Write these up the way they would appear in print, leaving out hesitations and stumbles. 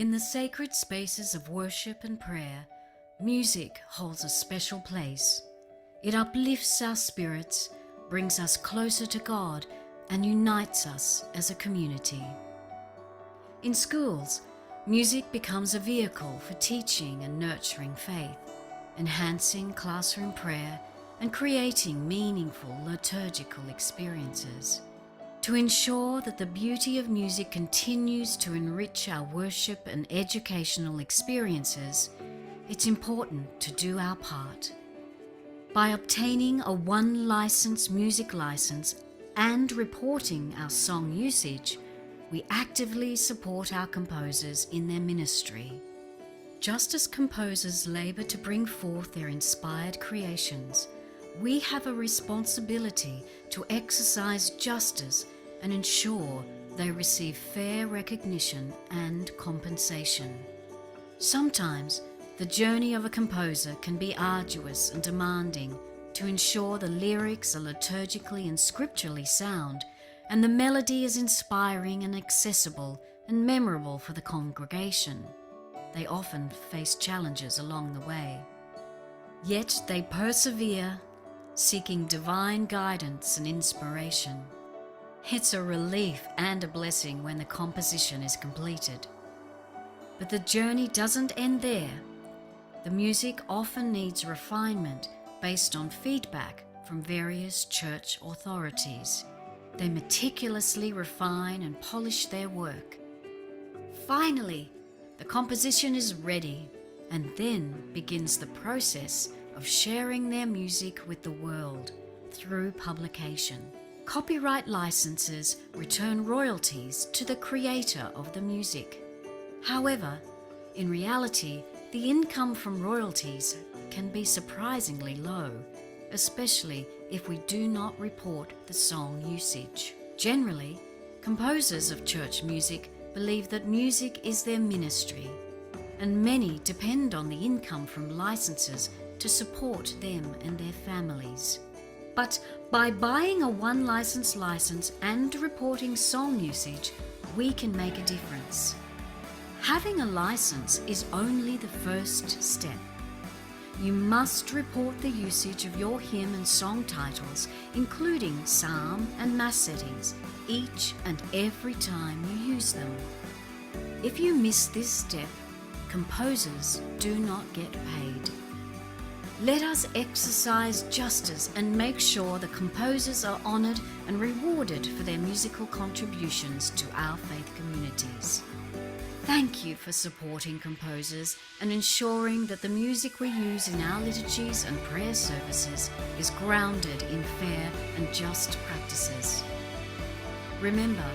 In the sacred spaces of worship and prayer, music holds a special place. It uplifts our spirits, brings us closer to God, and unites us as a community. In schools, music becomes a vehicle for teaching and nurturing faith, enhancing classroom prayer and creating meaningful liturgical experiences. To ensure that the beauty of music continues to enrich our worship and educational experiences, it's important to do our part. By obtaining a one license music license and reporting our song usage, we actively support our composers in their ministry. Just as composers labor to bring forth their inspired creations, we have a responsibility to exercise justice and ensure they receive fair recognition and compensation. Sometimes, the journey of a composer can be arduous and demanding to ensure the lyrics are liturgically and scripturally sound, and the melody is inspiring and accessible and memorable for the congregation. They often face challenges along the way. Yet they persevere, seeking divine guidance and inspiration. It's a relief and a blessing when the composition is completed. But the journey doesn't end there. The music often needs refinement based on feedback from various church authorities. They meticulously refine and polish their work. Finally, the composition is ready, and then begins the process of sharing their music with the world through publication. Copyright licenses return royalties to the creator of the music. However, in reality, the income from royalties can be surprisingly low, especially if we do not report the song usage. Generally, composers of church music believe that music is their ministry, and many depend on the income from licenses to support them and their families. But by buying a one license and reporting song usage, we can make a difference. Having a license is only the first step. You must report the usage of your hymn and song titles, including psalm and mass settings, each and every time you use them. If you miss this step, composers do not get paid. Let us exercise justice and make sure the composers are honoured and rewarded for their musical contributions to our faith communities. Thank you for supporting composers and ensuring that the music we use in our liturgies and prayer services is grounded in fair and just practices. Remember,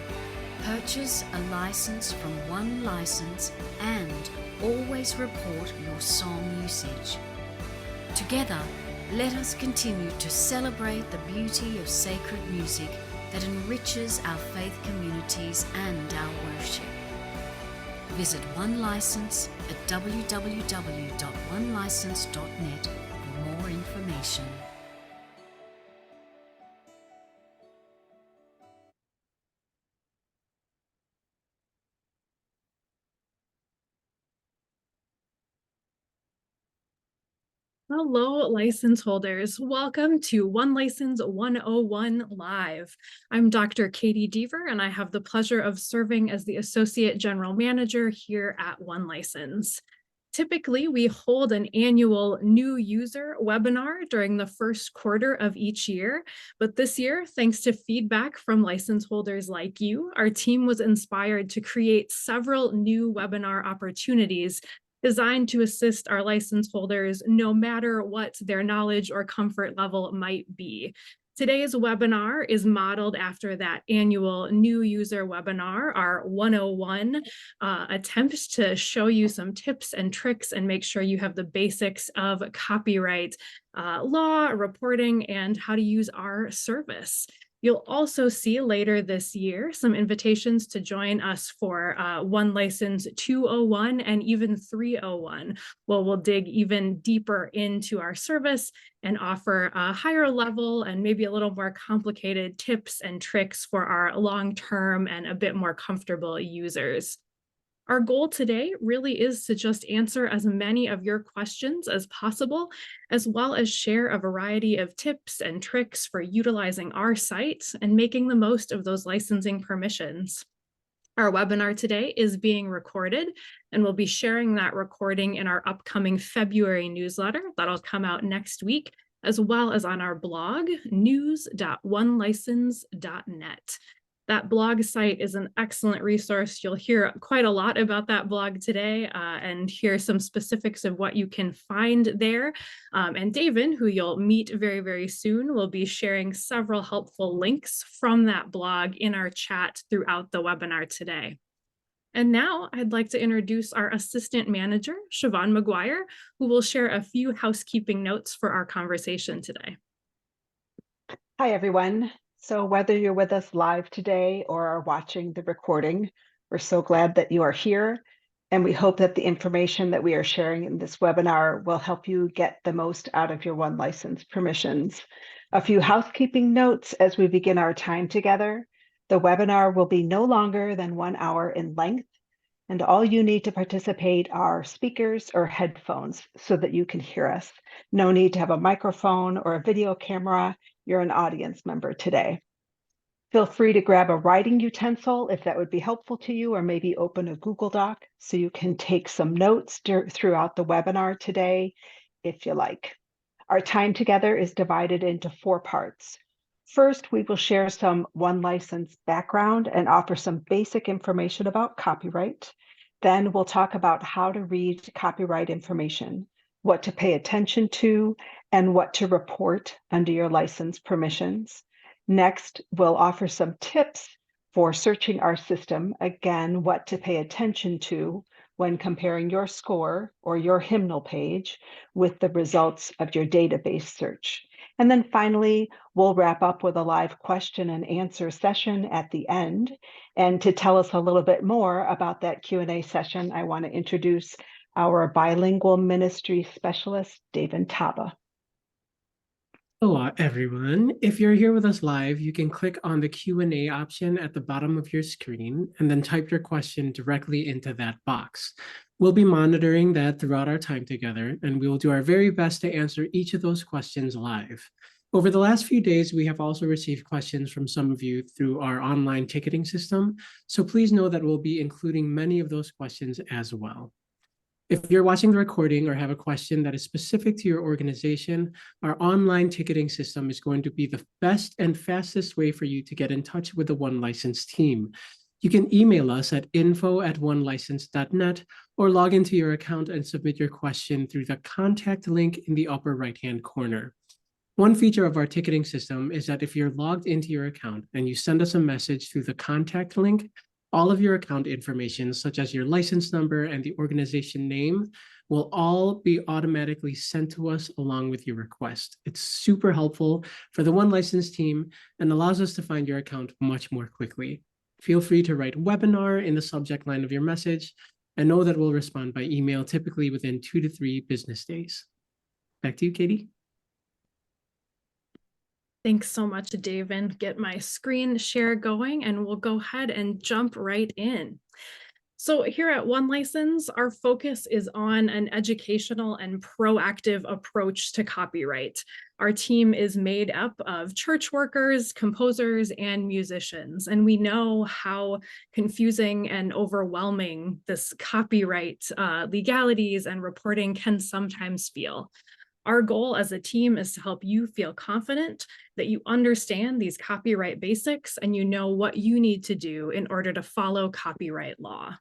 purchase a license from One License and always report your song usage. Together, let us continue to celebrate the beauty of sacred music that enriches our faith communities and our worship. Visit One License at www.onelicense.net for more information. Hello, license holders. Welcome to One License 101 Live. I'm Dr. Katie Deaver, and I have the pleasure of serving as the Associate General Manager here at One License. Typically, we hold an annual new user webinar during the first quarter of each year, but this year, thanks to feedback from license holders like you, our team was inspired to create several new webinar opportunities designed to assist our license holders no matter what their knowledge or comfort level might be. Today's webinar is modeled after that annual new user webinar, our 101 attempt to show you some tips and tricks and make sure you have the basics of copyright law, reporting, and how to use our service. You'll also see later this year some invitations to join us for One License 201 and even 301, where we'll dig even deeper into our service and offer a higher level and maybe a little more complicated tips and tricks for our long-term and a bit more comfortable users. Our goal today really is to just answer as many of your questions as possible, as well as share a variety of tips and tricks for utilizing our site and making the most of those licensing permissions. Our webinar today is being recorded, and we'll be sharing that recording in our upcoming February newsletter that'll come out next week, as well as on our blog, news.onelicense.net. That blog site is an excellent resource. You'll hear quite a lot about that blog today and hear some specifics of what you can find there. And David, who you'll meet very, very soon, will be sharing several helpful links from that blog in our chat throughout the webinar today. And now I'd like to introduce our assistant manager, Siobhan McGuire, who will share a few housekeeping notes for our conversation today. Hi, everyone. So whether you're with us live today or are watching the recording, we're so glad that you are here. And we hope that the information that we are sharing in this webinar will help you get the most out of your One License permissions. A few housekeeping notes as we begin our time together. The webinar will be no longer than 1 hour in length, and all you need to participate are speakers or headphones so that you can hear us. No need to have a microphone or a video camera. You're an audience member today. Feel free to grab a writing utensil if that would be helpful to you, or maybe open a Google Doc so you can take some notes throughout the webinar today if you like. Our time together is divided into 4 parts. First, we will share some One License background and offer some basic information about copyright. Then we'll talk about how to read copyright information, what to pay attention to, and what to report under your license permissions. Next, we'll offer some tips for searching our system, again, what to pay attention to when comparing your score or your hymnal page with the results of your database search. And then finally, we'll wrap up with a live question and answer session at the end. And to tell us a little bit more about that Q&A session, I want to introduce our bilingual ministry specialist, David Taba. Hello, everyone. If you're here with us live, you can click on the Q&A option at the bottom of your screen and then type your question directly into that box. We'll be monitoring that throughout our time together, and we will do our very best to answer each of those questions live. Over the last few days, we have also received questions from some of you through our online ticketing system, so please know that we'll be including many of those questions as well. If you're watching the recording or have a question that is specific to your organization, our online ticketing system is going to be the best and fastest way for you to get in touch with the One License team. You can email us at info@onelicense.net or log into your account and submit your question through the contact link in the upper right-hand corner. One feature of our ticketing system is that if you're logged into your account and you send us a message through the contact link, all of your account information, such as your license number and the organization name, will all be automatically sent to us along with your request. It's super helpful for the One License team and allows us to find your account much more quickly. Feel free to write webinar in the subject line of your message and know that we'll respond by email, typically within 2 to 3 business days. Back to you, Katie. Thanks so much, Dave, and get my screen share going, and we'll go ahead and jump right in. So here at One License, our focus is on an educational and proactive approach to copyright. Our team is made up of church workers, composers, and musicians, and we know how confusing and overwhelming this copyright legalities and reporting can sometimes feel. Our goal as a team is to help you feel confident that you understand these copyright basics and you know what you need to do in order to follow copyright law.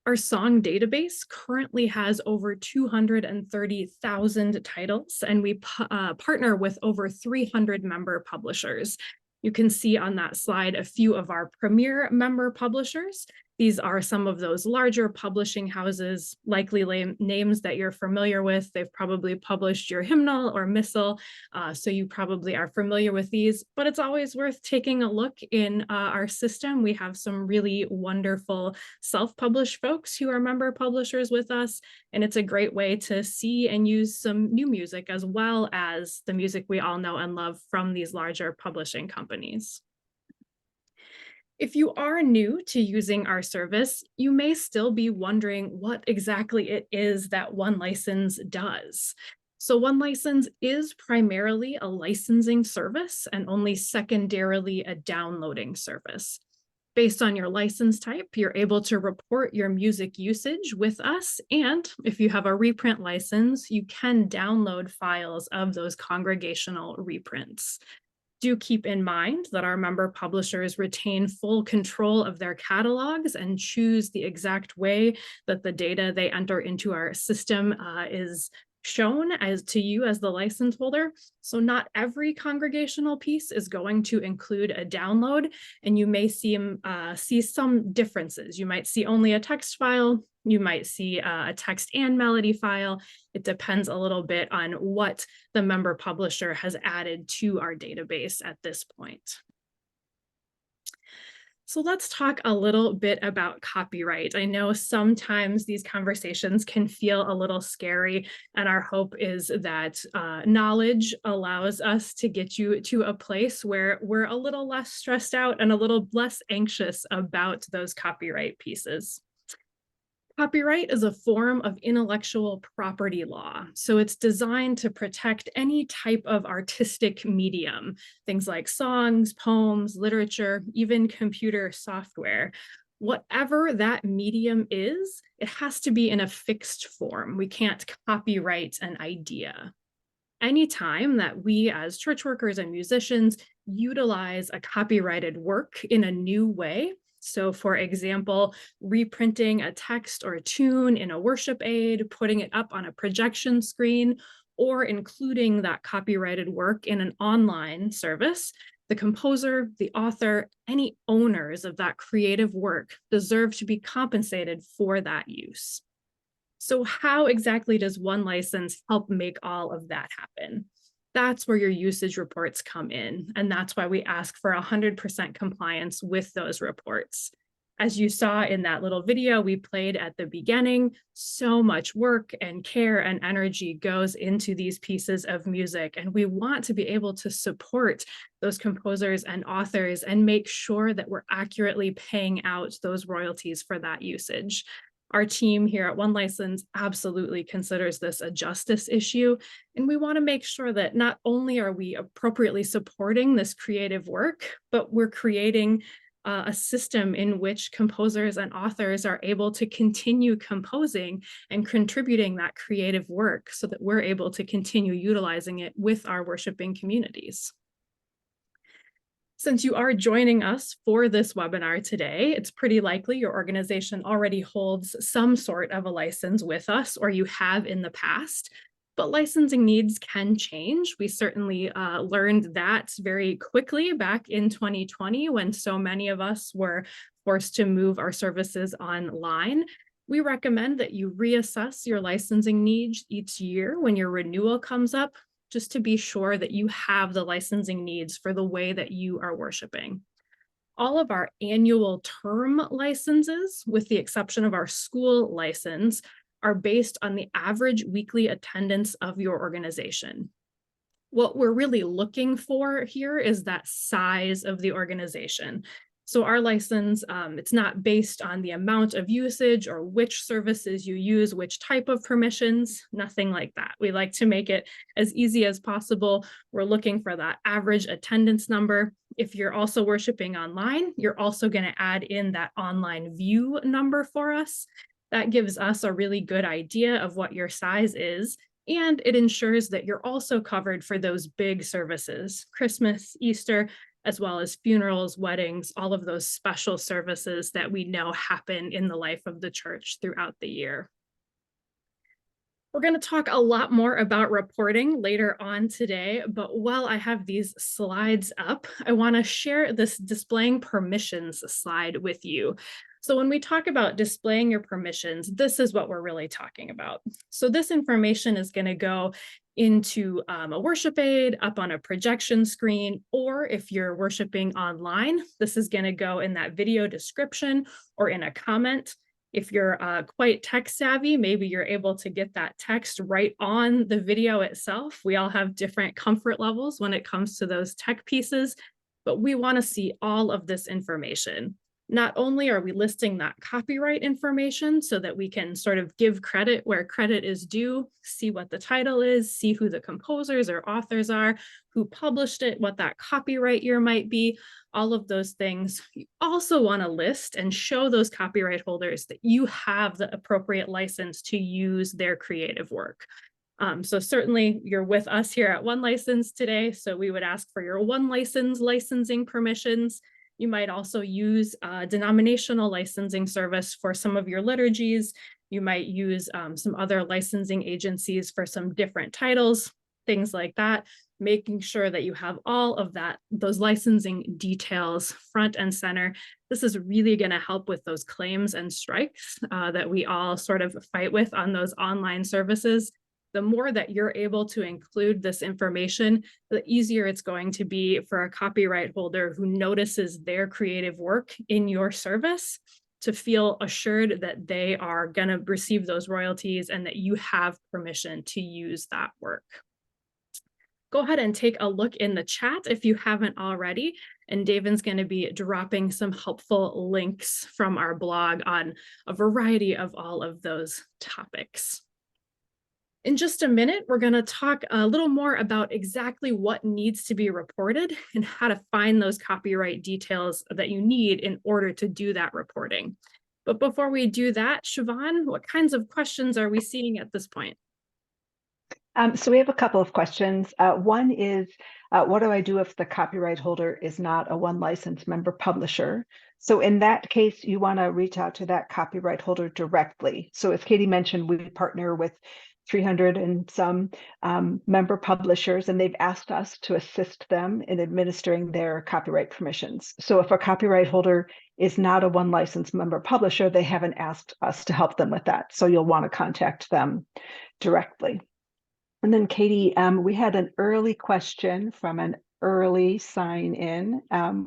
Our song database currently has over 230,000 titles, and we partner with over 300 member publishers. You can see on that slide a few of our premier member publishers. These are some of those larger publishing houses, likely names that you're familiar with. They've probably published your hymnal or missal, so you probably are familiar with these, but it's always worth taking a look in our system. We have some really wonderful self-published folks who are member publishers with us, and it's a great way to see and use some new music as well as the music we all know and love from these larger publishing companies. If you are new to using our service, you may still be wondering what exactly it is that One License does. So, One License is primarily a licensing service and only secondarily a downloading service. Based on your license type, you're able to report your music usage with us. And if you have a reprint license, you can download files of those congregational reprints. Do keep in mind that our member publishers retain full control of their catalogs and choose the exact way that the data they enter into our system is shown as to you as the license holder. So not every congregational piece is going to include a download, and you may see some differences. You might see only a text file. You might see a text and melody file. It depends a little bit on what the member publisher has added to our database at this point. So let's talk a little bit about copyright. I know sometimes these conversations can feel a little scary, and our hope is that knowledge allows us to get you to a place where we're a little less stressed out and a little less anxious about those copyright pieces. Copyright is a form of intellectual property law. So it's designed to protect any type of artistic medium, things like songs, poems, literature, even computer software. Whatever that medium is, it has to be in a fixed form. We can't copyright an idea. Anytime that we as church workers and musicians utilize a copyrighted work in a new way, so for example, reprinting a text or a tune in a worship aid, putting it up on a projection screen, or including that copyrighted work in an online service, the composer, the author, any owners of that creative work deserve to be compensated for that use. So how exactly does One License help make all of that happen? That's where your usage reports come in, and that's why we ask for 100% compliance with those reports. As you saw in that little video we played at the beginning, so much work and care and energy goes into these pieces of music, and we want to be able to support those composers and authors and make sure that we're accurately paying out those royalties for that usage. Our team here at One License absolutely considers this a justice issue, and we want to make sure that not only are we appropriately supporting this creative work, but we're creating a system in which composers and authors are able to continue composing and contributing that creative work so that we're able to continue utilizing it with our worshiping communities. Since you are joining us for this webinar today, it's pretty likely your organization already holds some sort of a license with us, or you have in the past, but licensing needs can change. We certainly learned that very quickly back in 2020 when so many of us were forced to move our services online. We recommend that you reassess your licensing needs each year when your renewal comes up, just to be sure that you have the licensing needs for the way that you are worshiping. All of our annual term licenses, with the exception of our school license, are based on the average weekly attendance of your organization. What we're really looking for here is that size of the organization. So our license, it's not based on the amount of usage or which services you use, which type of permissions, nothing like that. We like to make it as easy as possible. We're looking for that average attendance number. If you're also worshiping online, you're also going to add in that online view number for us. That gives us a really good idea of what your size is, and it ensures that you're also covered for those big services, Christmas, Easter, as well as funerals, weddings, all of those special services that we know happen in the life of the church throughout the year. We're going to talk a lot more about reporting later on today, but while I have these slides up, I want to share this displaying permissions slide with you. So when we talk about displaying your permissions, this is what we're really talking about. So this information is going to go into a worship aid, up on a projection screen, or if you're worshiping online, this is going to go in that video description or in a comment. If you're quite tech savvy, maybe you're able to get that text right on the video itself. We all have different comfort levels when it comes to those tech pieces. but we want to see all of this information. Not only are we listing that copyright information so that we can sort of give credit where credit is due, see what the title is, see who the composers or authors are, who published it, what that copyright year might be, all of those things. You also want to list and show those copyright holders that you have the appropriate license to use their creative work. So certainly you're with us here at One License today, so we would ask for your One License licensing permissions. You might also use a denominational licensing service for some of your liturgies. You might use some other licensing agencies for some different titles, things like that, making sure that you have all of those licensing details front and center. This is really going to help with those claims and strikes that we all sort of fight with on those online services. The more that you're able to include this information, the easier it's going to be for a copyright holder who notices their creative work in your service to feel assured that they are going to receive those royalties and that you have permission to use that work. Go ahead and take a look in the chat if you haven't already, and Davin's going to be dropping some helpful links from our blog on a variety of all of those topics. In just a minute, we're going to talk a little more about exactly what needs to be reported and how to find those copyright details that you need in order to do that reporting. But before we do that, Siobhan, what kinds of questions are we seeing at this point? So we have a couple of questions. One is, what do I do if the copyright holder is not a One License member publisher? So in that case, you want to reach out to that copyright holder directly. So as Katie mentioned, we partner with 300 and some member publishers, and they've asked us to assist them in administering their copyright permissions. So if a copyright holder is not a One License member publisher, they haven't asked us to help them with that. So you'll want to contact them directly. And then Katie, we had an early question from an early sign in,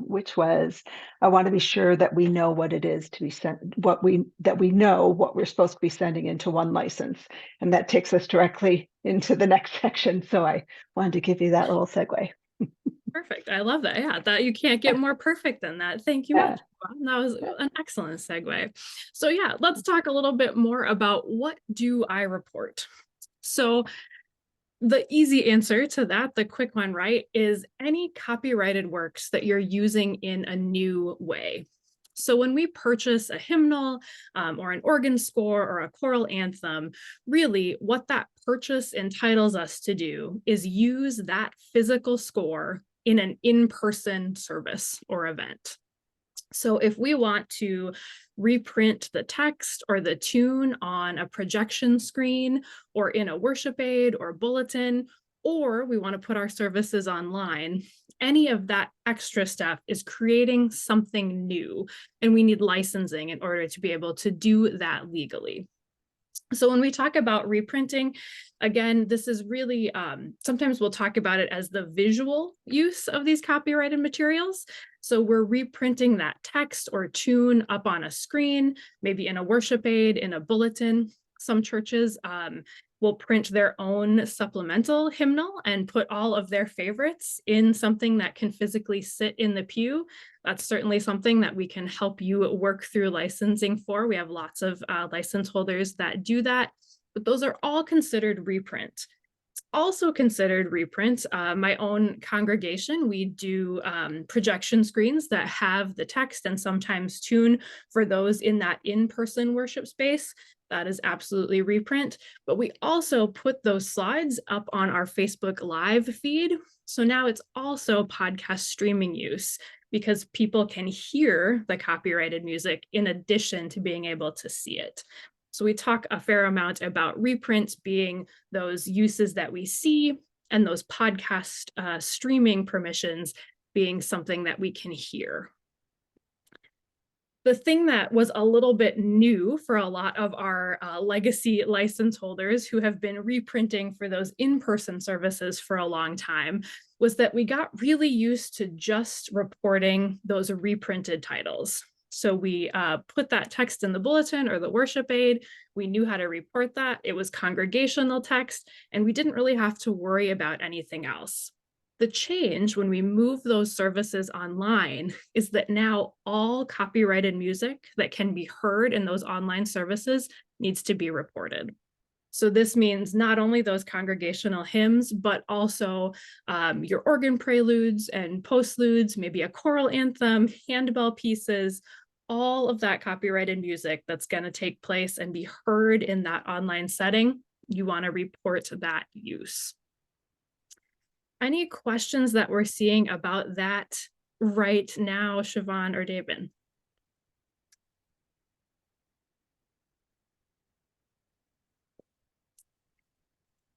which was, I want to be sure that we know what it is to be sent, that we know what we're supposed to be sending into One License. And that takes us directly into the next section. So I wanted to give you that little segue. Perfect. I love that. Yeah, that you can't get more perfect than that. Thank you much. That was an excellent segue. So yeah, let's talk a little bit more about what do I report? So the easy answer to that, the quick one, right, is any copyrighted works that you're using in a new way. So when we purchase a hymnal or an organ score or a choral anthem, really what that purchase entitles us to do is use that physical score in an in-person service or event. So if we want to reprint the text or the tune on a projection screen or in a worship aid or bulletin, or we want to put our services online, any of that extra stuff is creating something new, and we need licensing in order to be able to do that legally. So when we talk about reprinting, again, this is really, sometimes we'll talk about it as the visual use of these copyrighted materials. So we're reprinting that text or tune up on a screen, maybe in a worship aid, in a bulletin. Some churches will print their own supplemental hymnal and put all of their favorites in something that can physically sit in the pew. That's certainly something that we can help you work through licensing for. We have lots of license holders that do that, but those are all considered reprint. It's also considered reprint. My own congregation, we do projection screens that have the text and sometimes tune for those in that in-person worship space. That is absolutely reprint, but we also put those slides up on our Facebook Live feed. So now it's also podcast streaming use because people can hear the copyrighted music in addition to being able to see it. So we talk a fair amount about reprints being those uses that we see and those podcast streaming permissions being something that we can hear. The thing that was a little bit new for a lot of our legacy license holders who have been reprinting for those in-person services for a long time was that we got really used to just reporting those reprinted titles. So we put that text in the bulletin or the worship aid. We knew how to report that. It was congregational text, and we didn't really have to worry about anything else. The change when we move those services online is that now all copyrighted music that can be heard in those online services needs to be reported. So this means not only those congregational hymns, but also your organ preludes and postludes, maybe a choral anthem, handbell pieces, all of that copyrighted music that's going to take place and be heard in that online setting. You want to report that use. Any questions that we're seeing about that right now, Siobhan or David?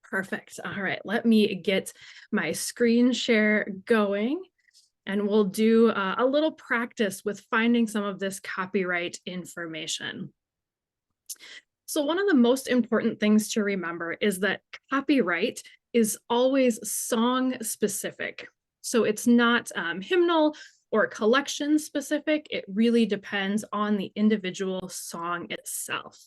Perfect. All right, let me get my screen share going and we'll do a little practice with finding some of this copyright information. So one of the most important things to remember is that copyright is always song specific. So it's not hymnal or collection specific. It really depends on the individual song itself.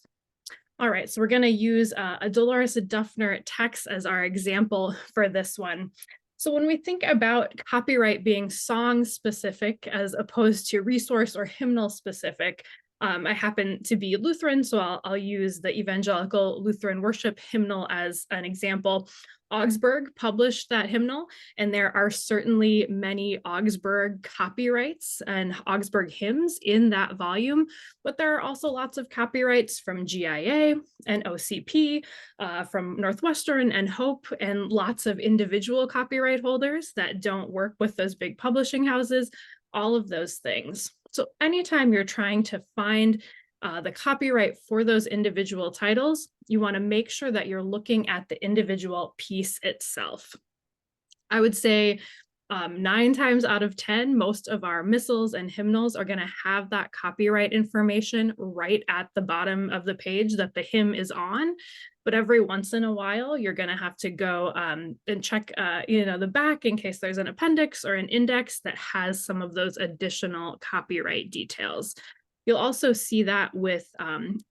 All right, so we're going to use a Dolores Duffner text as our example for this one. So when we think about copyright being song specific as opposed to resource or hymnal specific, I happen to be Lutheran, so I'll use the Evangelical Lutheran Worship Hymnal as an example. Augsburg published that hymnal, and there are certainly many Augsburg copyrights and Augsburg hymns in that volume, but there are also lots of copyrights from GIA and OCP, from Northwestern and Hope, and lots of individual copyright holders that don't work with those big publishing houses, all of those things. So anytime you're trying to find the copyright for those individual titles, you want to make sure that you're looking at the individual piece itself. I would say 9 times out of 10, most of our missals and hymnals are going to have that copyright information right at the bottom of the page that the hymn is on. But every once in a while, you're going to have to go and check the back in case there's an appendix or an index that has some of those additional copyright details. You'll also see that with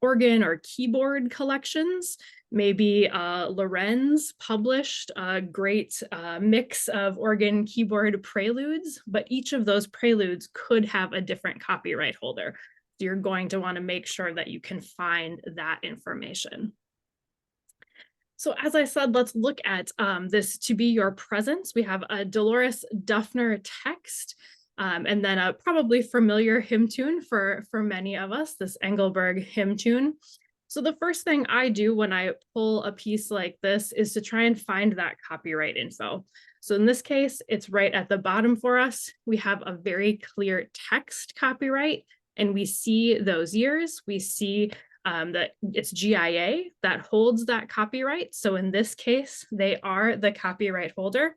organ or keyboard collections. Maybe Lorenz published a great mix of organ keyboard preludes, but each of those preludes could have a different copyright holder. So you're going to want to make sure that you can find that information. So as I said, let's look at this To Be Your Presence. We have a Dolores Duffner text. And then a probably familiar hymn tune for many of us, this Engelberg hymn tune. So the first thing I do when I pull a piece like this is to try and find that copyright info. So in this case, it's right at the bottom for us. We have a very clear text copyright, and we see those years. We see that it's GIA that holds that copyright. So in this case, they are the copyright holder.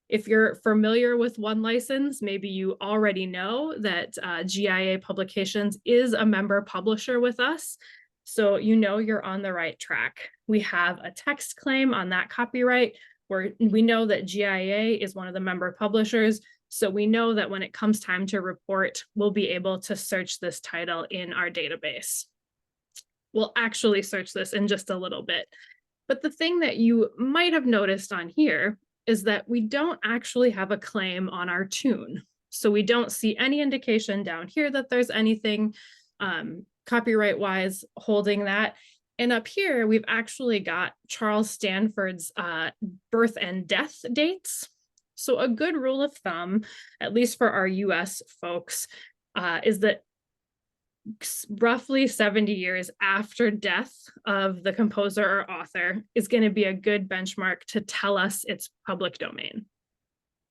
If you're familiar with One License, maybe you already know that GIA Publications is a member publisher with us. So you know you're on the right track. We have a text claim on that copyright where we know that GIA is one of the member publishers. So we know that when it comes time to report, we'll be able to search this title in our database. We'll actually search this in just a little bit. But the thing that you might have noticed on here is that we don't actually have a claim on our tune. So we don't see any indication down here that there's anything copyright-wise holding that. And up here, we've actually got Charles Stanford's birth and death dates. So a good rule of thumb, at least for our US folks, is that roughly 70 years after death of the composer or author is going to be a good benchmark to tell us it's public domain.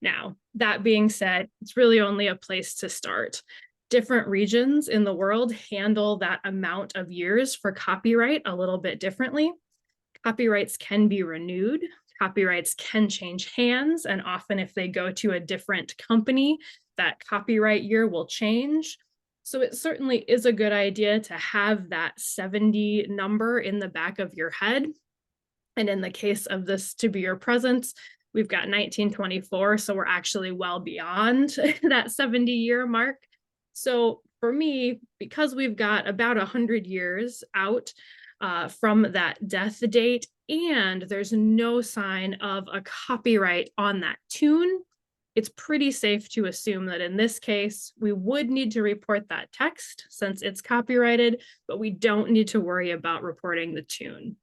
Now, that being said, it's really only a place to start. Different regions in the world handle that amount of years for copyright a little bit differently. Copyrights can be renewed. Copyrights can change hands, and often if they go to a different company, that copyright year will change. So it certainly is a good idea to have that 70 number in the back of your head. And in the case of this To Be Your Presence, we've got 1924, so we're actually well beyond that 70-year mark. So for me, because we've got about 100 years out from that death date, and there's no sign of a copyright on that tune, it's pretty safe to assume that in this case, we would need to report that text since it's copyrighted, but we don't need to worry about reporting the tune.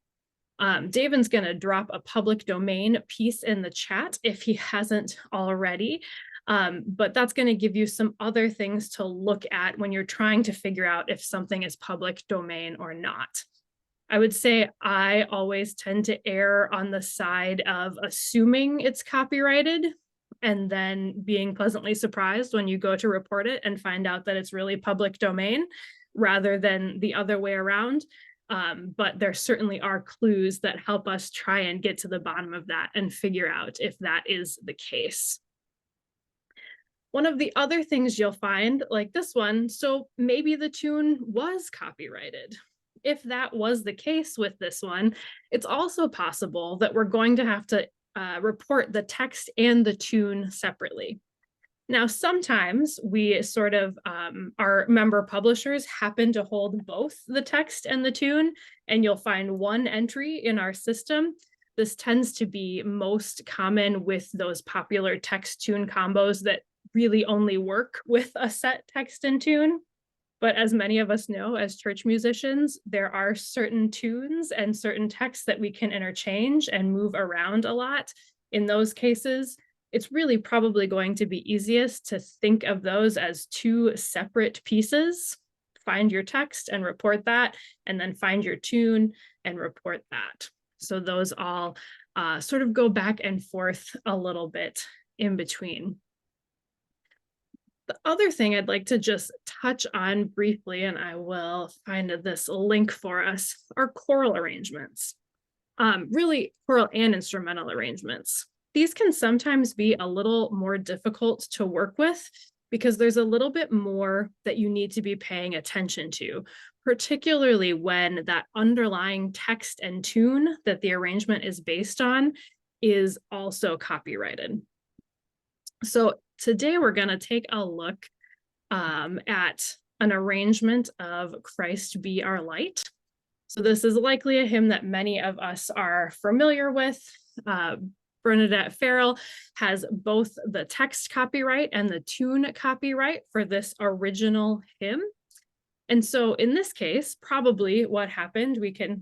Davin's going to drop a public domain piece in the chat if he hasn't already. But that's going to give you some other things to look at when you're trying to figure out if something is public domain or not. I would say I always tend to err on the side of assuming it's copyrighted and then being pleasantly surprised when you go to report it and find out that it's really public domain rather than the other way around. But there certainly are clues that help us try and get to the bottom of that and figure out if that is the case. One of the other things you'll find, like this one, so maybe the tune was copyrighted. If that was the case with this one, it's also possible that we're going to have to report the text and the tune separately. Now, sometimes we sort of, our member publishers happen to hold both the text and the tune, and you'll find one entry in our system. This tends to be most common with those popular text tune combos that really only work with a set text and tune. But as many of us know, as church musicians, there are certain tunes and certain texts that we can interchange and move around a lot. In those cases, it's really probably going to be easiest to think of those as two separate pieces. Find your text and report that, and then find your tune and report that. So those all sort of go back and forth a little bit in between. The other thing I'd like to just touch on briefly, and I will find this link for us, are choral arrangements. Really choral and instrumental arrangements. These can sometimes be a little more difficult to work with because there's a little bit more that you need to be paying attention to, particularly when that underlying text and tune that the arrangement is based on is also copyrighted. So today we're going to take a look at an arrangement of Christ Be Our Light. So this is likely a hymn that many of us are familiar with. Bernadette Farrell has both the text copyright and the tune copyright for this original hymn. And so in this case, probably what happened, we can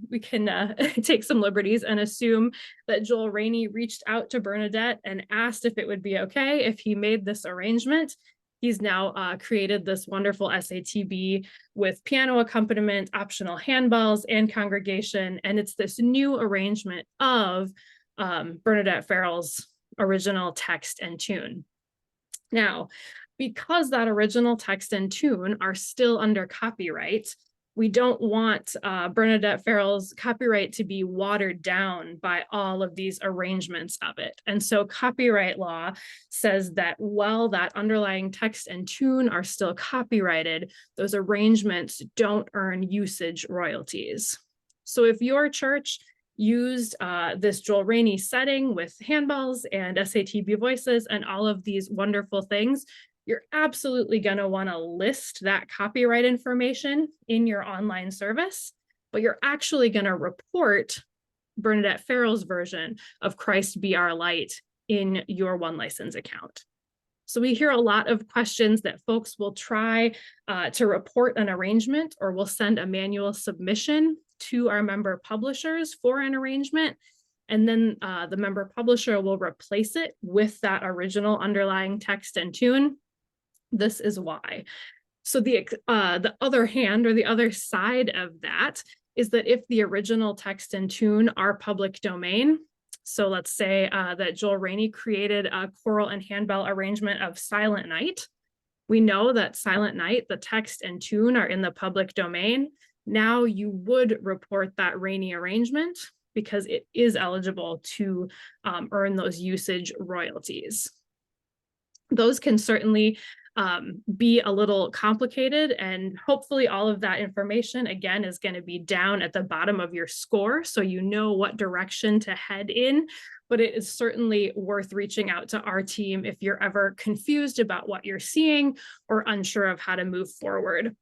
take some liberties and assume that Joel Rainey reached out to Bernadette and asked if it would be okay if he made this arrangement. He's now created this wonderful SATB with piano accompaniment, optional handbells, and congregation. And it's this new arrangement of Bernadette Farrell's original text and tune. Now, because that original text and tune are still under copyright, we don't want Bernadette Farrell's copyright to be watered down by all of these arrangements of it. And so copyright law says that while that underlying text and tune are still copyrighted, those arrangements don't earn usage royalties. So if your church used this Joel Rainey setting with handbells and SATB voices and all of these wonderful things, you're absolutely going to want to list that copyright information in your online service, but you're actually going to report Bernadette Farrell's version of Christ Be Our Light in your One License account. So we hear a lot of questions that folks will try to report an arrangement or will send a manual submission to our member publishers for an arrangement. And then the member publisher will replace it with that original underlying text and tune. This is why. So the other hand, or the other side of that, is that if the original text and tune are public domain, so let's say that Joel Rainey created a choral and handbell arrangement of Silent Night. We know that Silent Night, the text and tune are in the public domain. Now you would report that Rainey arrangement because it is eligible to earn those usage royalties. Those can certainly be a little complicated, and hopefully all of that information again is going to be down at the bottom of your score so you know what direction to head in, but it is certainly worth reaching out to our team if you're ever confused about what you're seeing or unsure of how to move forward.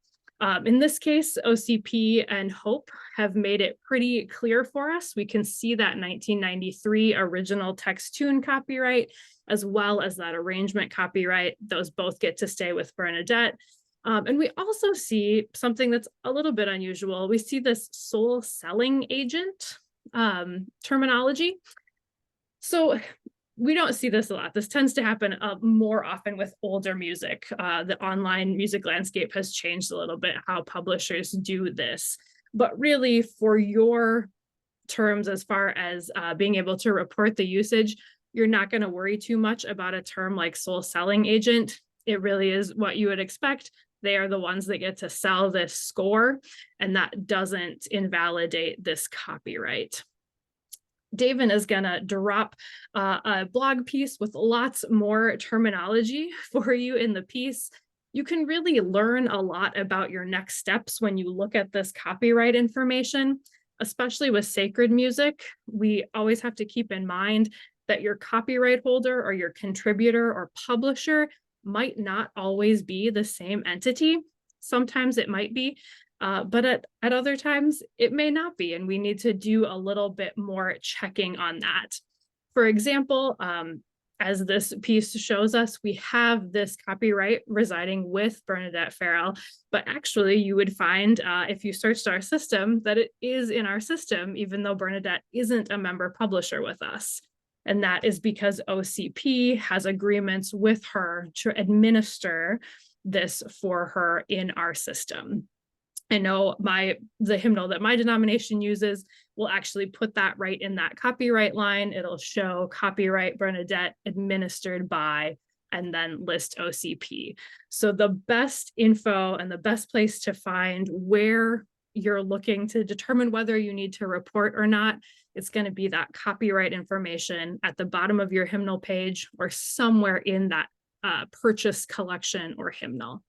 In this case, OCP and Hope have made it pretty clear for us. We can see that 1993 original text tune copyright, as well as that arrangement copyright. Those both get to stay with Bernadette. And we also see something that's a little bit unusual. We see this sole selling agent terminology. So we don't see this a lot. This tends to happen more often with older music. The online music landscape has changed a little bit how publishers do this. But really, for your terms, as far as being able to report the usage, you're not going to worry too much about a term like sole selling agent. It really is what you would expect. They are the ones that get to sell this score, and that doesn't invalidate this copyright. David is going to drop a blog piece with lots more terminology for you in the piece. You can really learn a lot about your next steps when you look at this copyright information, especially with sacred music. We always have to keep in mind that your copyright holder or your contributor or publisher might not always be the same entity. Sometimes it might be, but at other times it may not be, and we need to do a little bit more checking on that. For example, as this piece shows us, we have this copyright residing with Bernadette Farrell, but actually you would find if you searched our system that it is in our system, even though Bernadette isn't a member publisher with us. And that is because OCP has agreements with her to administer this for her in our system. I know the hymnal that my denomination uses will actually put that right in that copyright line. It'll show copyright Bernadette administered by, and then list OCP. So the best info and the best place to find where you're looking to determine whether you need to report or not, it's going to be that copyright information at the bottom of your hymnal page or somewhere in that purchase collection or hymnal.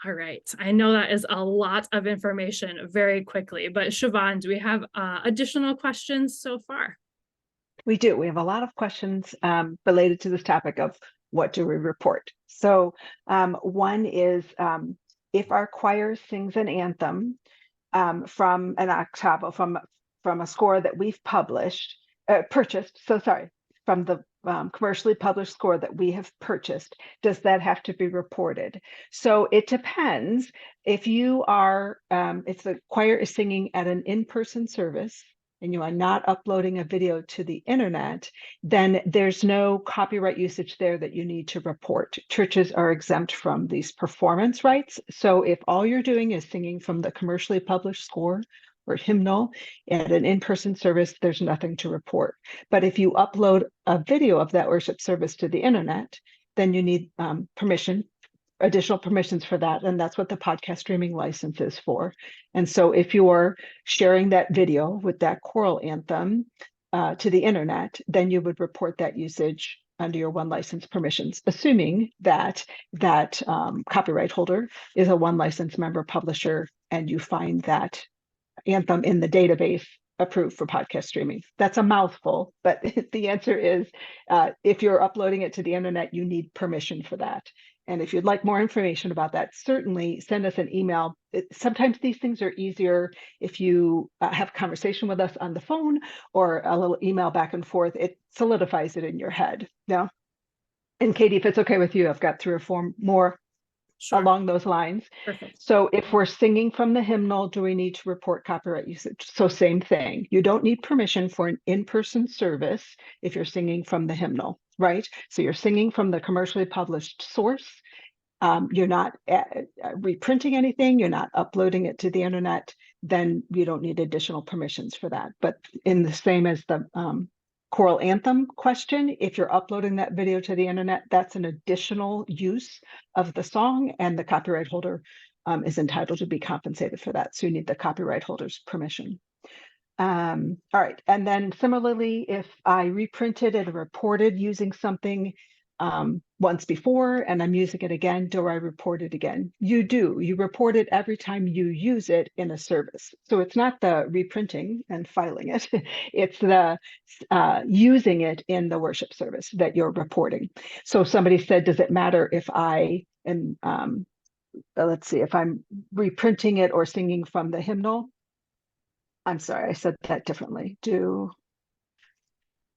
All right, I know that is a lot of information very quickly, but Siobhan, do we have additional questions so far? We do. We have a lot of questions related to this topic of what do we report. So one is if our choir sings an anthem from an octavo, from a score that we've purchased, from the commercially published score that we have purchased, does that have to be reported? So it depends. If you are, if the choir is singing at an in-person service and you are not uploading a video to the internet, then there's no copyright usage there that you need to report. Churches are exempt from these performance rights. So if all you're doing is singing from the commercially published score or hymnal at an in-person service, there's nothing to report. But if you upload a video of that worship service to the internet, then you need additional permissions for that. And that's what the podcast streaming license is for. And so if you're sharing that video with that choral anthem to the internet, then you would report that usage under your one license permissions, assuming that that copyright holder is a one license member publisher and you find that anthem in the database approved for podcast streaming. That's a mouthful, but the answer is if you're uploading it to the internet, you need permission for that. And if you'd like more information about that, certainly send us an email. Sometimes these things are easier if you have a conversation with us on the phone or a little email back and forth. It solidifies it in your head. Yeah. And Katie, if it's okay with you, I've got 3 or 4 more along those lines. Perfect. So if we're singing from the hymnal, do we need to report copyright usage? So same thing. You don't need permission for an in-person service if you're singing from the hymnal, right? So you're singing from the commercially published source. You're not reprinting anything. You're not uploading it to the internet. Then you don't need additional permissions for that. But in the same as the choral anthem question, if you're uploading that video to the internet, that's an additional use of the song, and the copyright holder is entitled to be compensated for that. So you need the copyright holder's permission. All right, and then similarly, if I reprinted and reported using something once before and I'm using it again, do I report it again? You do. You report it every time you use it in a service. So it's not the reprinting and filing it. It's the using it in the worship service that you're reporting. So somebody said, does it matter if I am, let's see, if I'm reprinting it or singing from the hymnal? I'm sorry, I said that differently.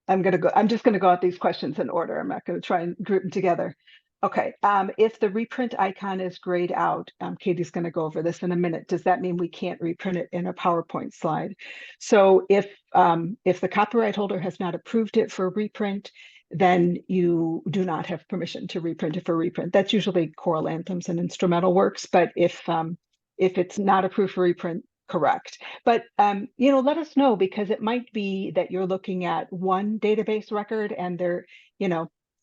I'm just going to go at these questions in order. I'm not going to try and group them together. Okay. If the reprint icon is grayed out, Katie's going to go over this in a minute. Does that mean we can't reprint it in a PowerPoint slide? So if the copyright holder has not approved it for reprint, then you do not have permission to reprint it for reprint. That's usually choral anthems and instrumental works. But if it's not approved for reprint, correct. But let us know, because it might be that you're looking at one database record and there,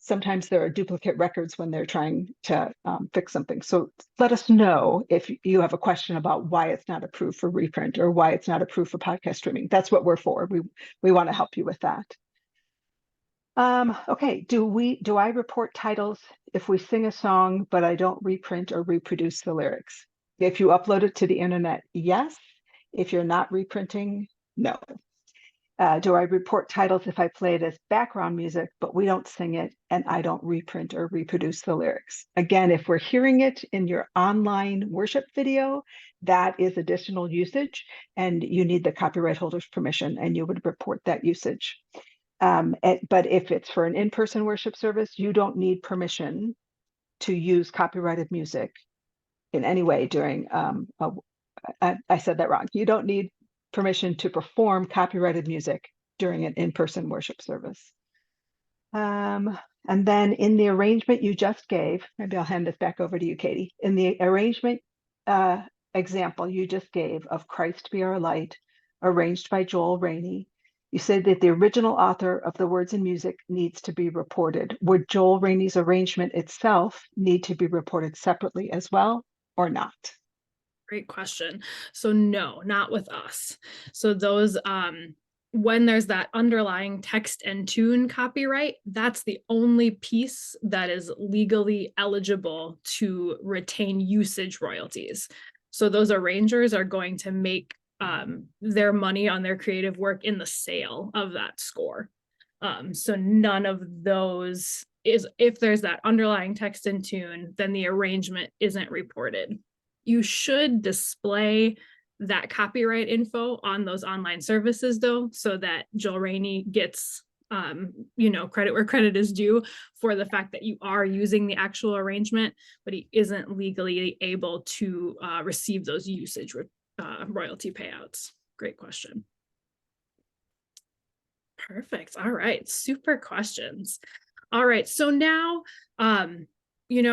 sometimes there are duplicate records when they're trying to fix something. So let us know if you have a question about why it's not approved for reprint or why it's not approved for podcast streaming. That's what we're for. We want to help you with that. Okay, do I report titles if we sing a song, but I don't reprint or reproduce the lyrics? If you upload it to the internet, yes. If you're not reprinting, no. Do I report titles if I play it as background music, but we don't sing it and I don't reprint or reproduce the lyrics? Again, if we're hearing it in your online worship video, that is additional usage and you need the copyright holder's permission and you would report that usage. But if it's for an in-person worship service, you don't need permission to use copyrighted music in any way during I said that wrong. You don't need permission to perform copyrighted music during an in-person worship service. And then in the arrangement you just gave, maybe I'll hand this back over to you, Katie. In the arrangement example you just gave of Christ Be Our Light, arranged by Joel Rainey, you said that the original author of the words and music needs to be reported. Would Joel Rainey's arrangement itself need to be reported separately as well, or not? Great question. So no, not with us. So those, when there's that underlying text and tune copyright, that's the only piece that is legally eligible to retain usage royalties. So those arrangers are going to make their money on their creative work in the sale of that score. So none of those is, if there's that underlying text and tune, then the arrangement isn't reported. You should display that copyright info on those online services, though, so that Joel Rainey gets credit where credit is due for the fact that you are using the actual arrangement, but he isn't legally able to receive those usage royalty payouts. Great question. Perfect. All right. Super questions. All right. So now,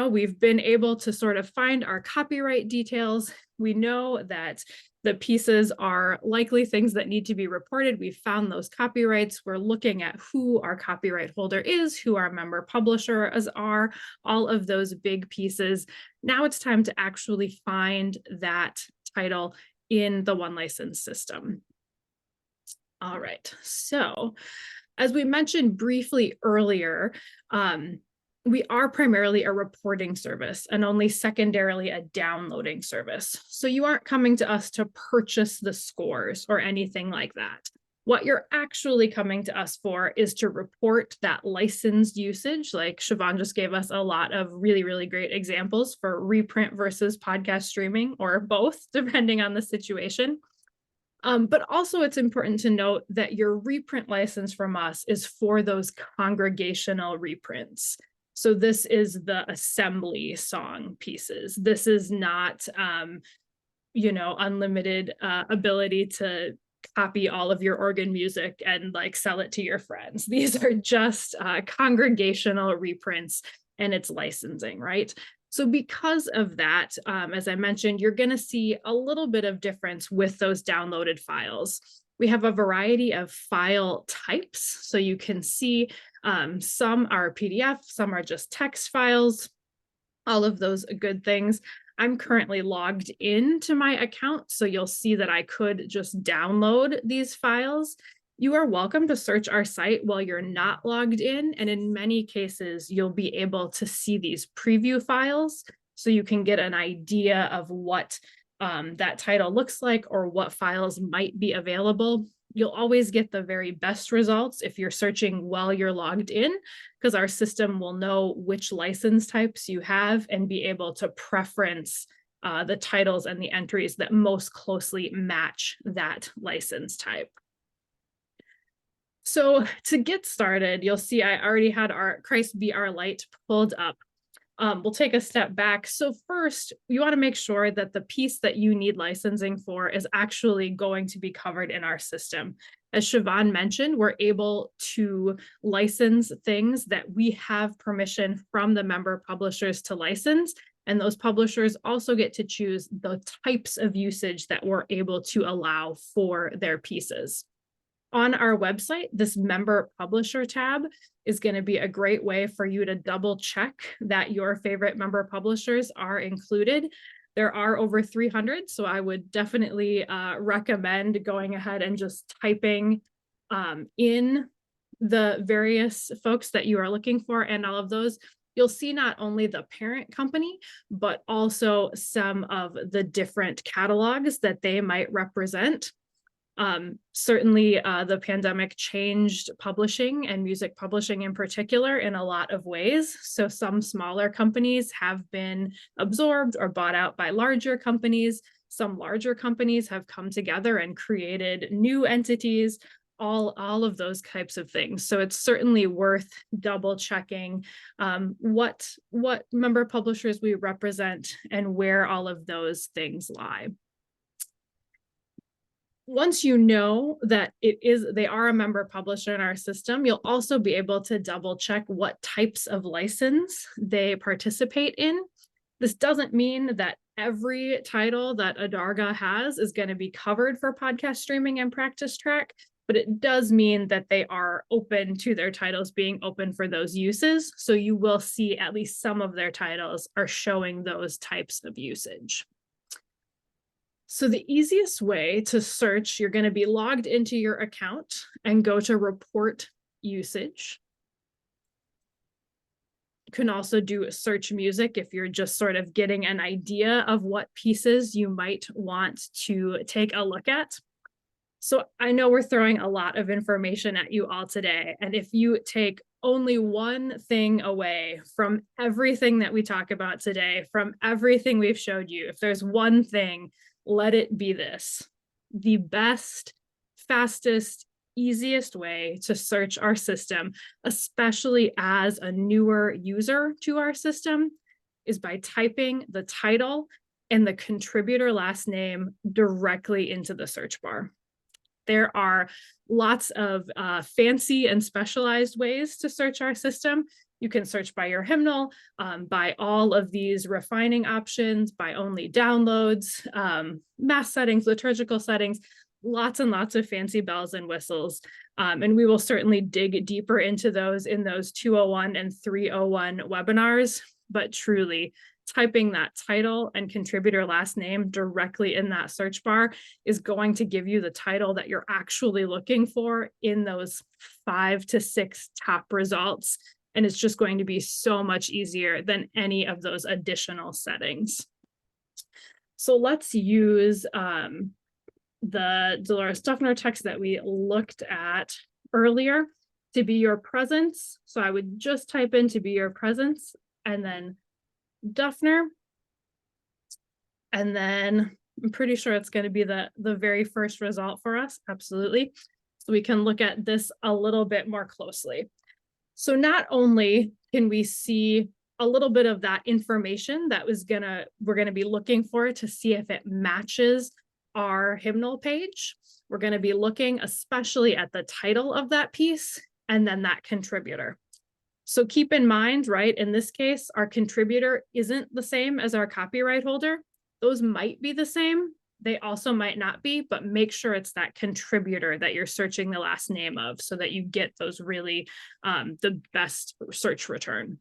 we've been able to sort of find our copyright details. We know that the pieces are likely things that need to be reported. We've found those copyrights. We're looking at who our copyright holder is, who our member publishers are, all of those big pieces. Now it's time to actually find that title in the One License system. All right. So as we mentioned briefly earlier, we are primarily a reporting service and only secondarily a downloading service. So you aren't coming to us to purchase the scores or anything like that. What you're actually coming to us for is to report that licensed usage. Like Siobhan just gave us a lot of really, really great examples for reprint versus podcast streaming, or both, depending on the situation. But also it's important to note that your reprint license from us is for those congregational reprints. So this is the assembly song pieces. This is not, unlimited ability to copy all of your organ music and sell it to your friends. These are just congregational reprints, and it's licensing, right? So because of that, as I mentioned, you're going to see a little bit of difference with those downloaded files. We have a variety of file types. So you can see some are PDF, some are just text files, all of those good things. I'm currently logged into my account, so you'll see that I could just download these files. You are welcome to search our site while you're not logged in, and in many cases, you'll be able to see these preview files so you can get an idea of what that title looks like or what files might be available. You'll always get the very best results if you're searching while you're logged in, because our system will know which license types you have and be able to preference the titles and the entries that most closely match that license type. So to get started, you'll see I already had our Christ Be Our Light pulled up. We'll take a step back. So first, you want to make sure that the piece that you need licensing for is actually going to be covered in our system. As Siobhan mentioned, we're able to license things that we have permission from the member publishers to license. And those publishers also get to choose the types of usage that we're able to allow for their pieces. On our website, this member publisher tab is going to be a great way for you to double check that your favorite member publishers are included. There are over 300, so I would definitely recommend going ahead and just typing in the various folks that you are looking for, and all of those. You'll see not only the parent company, but also some of the different catalogs that they might represent. Certainly, the pandemic changed publishing and music publishing in particular in a lot of ways. So some smaller companies have been absorbed or bought out by larger companies. Some larger companies have come together and created new entities, all of those types of things. So it's certainly worth double checking what member publishers we represent and where all of those things lie. Once you know that they are a member publisher in our system, you'll also be able to double check what types of license they participate in. This doesn't mean that every title that Adarga has is going to be covered for podcast streaming and Practice Track, but it does mean that they are open to their titles being open for those uses. So you will see at least some of their titles are showing those types of usage. So the easiest way to search, you're going to be logged into your account and go to report usage. You can also do search music if you're just sort of getting an idea of what pieces you might want to take a look at. So I know we're throwing a lot of information at you all today. And if you take only one thing away from everything that we talk about today, from everything we've showed you, if there's one thing, let it be this: the best, fastest, easiest way to search our system, especially as a newer user to our system, is by typing the title and the contributor last name directly into the search bar. There are lots of fancy and specialized ways to search our system. You can search by your hymnal, by all of these refining options, by only downloads, mass settings, liturgical settings, lots and lots of fancy bells and whistles. And we will certainly dig deeper into those in those 201 and 301 webinars. But truly, typing that title and contributor last name directly in that search bar is going to give you the title that you're actually looking for in those 5 to 6 top results. And it's just going to be so much easier than any of those additional settings. So let's use the Dolores Duffner text that we looked at earlier, to be your presence. So I would just type in to be your presence and then Duffner. And then I'm pretty sure it's going to be the very first result for us. Absolutely. So we can look at this a little bit more closely. So not only can we see a little bit of that information that we're going to be looking for to see if it matches our hymnal page, we're going to be looking especially at the title of that piece and then that contributor. So keep in mind, right, in this case, our contributor isn't the same as our copyright holder. Those might be the same. They also might not be, but make sure it's that contributor that you're searching the last name of so that you get those really the best search return.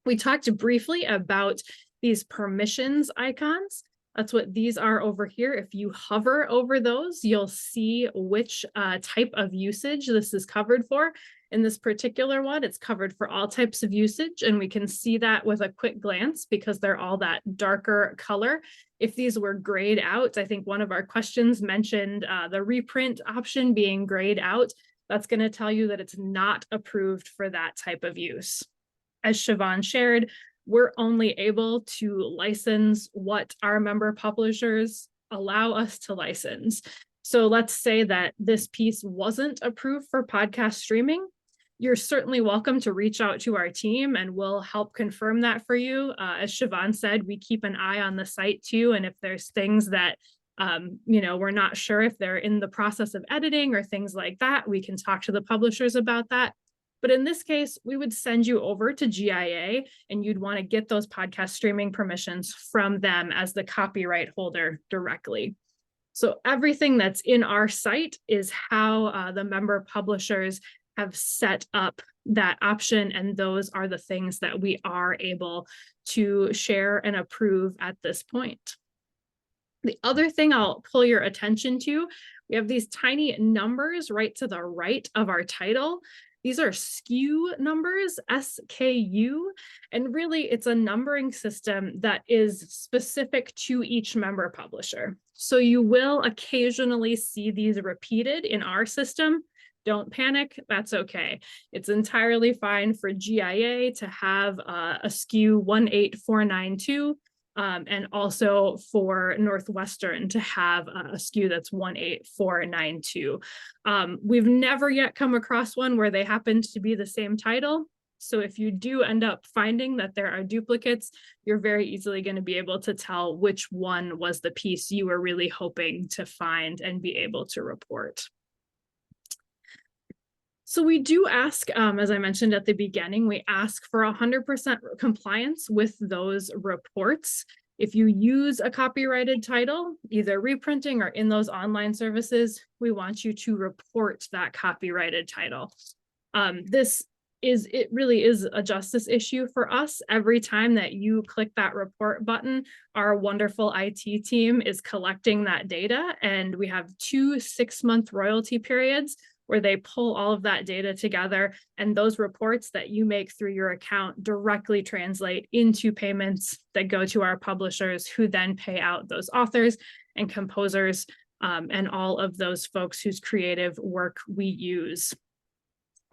We talked briefly about these permissions icons. That's what these are over here. If you hover over those, you'll see which type of usage this is covered for. In this particular one, it's covered for all types of usage, and we can see that with a quick glance because they're all that darker color. If these were grayed out, I think one of our questions mentioned the reprint option being grayed out. That's going to tell you that it's not approved for that type of use. As Siobhan shared, we're only able to license what our member publishers allow us to license. So let's say that this piece wasn't approved for podcast streaming. You're certainly welcome to reach out to our team and we'll help confirm that for you. As Siobhan said, we keep an eye on the site too. And if there's things that, we're not sure if they're in the process of editing or things like that, we can talk to the publishers about that. But in this case, we would send you over to GIA and you'd want to get those podcast streaming permissions from them as the copyright holder directly. So everything that's in our site is how the member publishers have set up that option. And those are the things that we are able to share and approve at this point. The other thing I'll pull your attention to, we have these tiny numbers right to the right of our title. These are SKU numbers, SKU, and really it's a numbering system that is specific to each member publisher. So you will occasionally see these repeated in our system. Don't panic, that's okay. It's entirely fine for GIA to have a SKU 18492. And also for Northwestern to have a SKU that's 18492. We've never yet come across one where they happen to be the same title. So if you do end up finding that there are duplicates, you're very easily going to be able to tell which one was the piece you were really hoping to find and be able to report. So we do ask, as I mentioned at the beginning, we ask for 100% compliance with those reports. If you use a copyrighted title, either reprinting or in those online services, we want you to report that copyrighted title. It really is a justice issue for us. Every time that you click that report button, our wonderful IT team is collecting that data, and we have 2 6-month royalty periods where they pull all of that data together, and those reports that you make through your account directly translate into payments that go to our publishers, who then pay out those authors and composers and all of those folks whose creative work we use.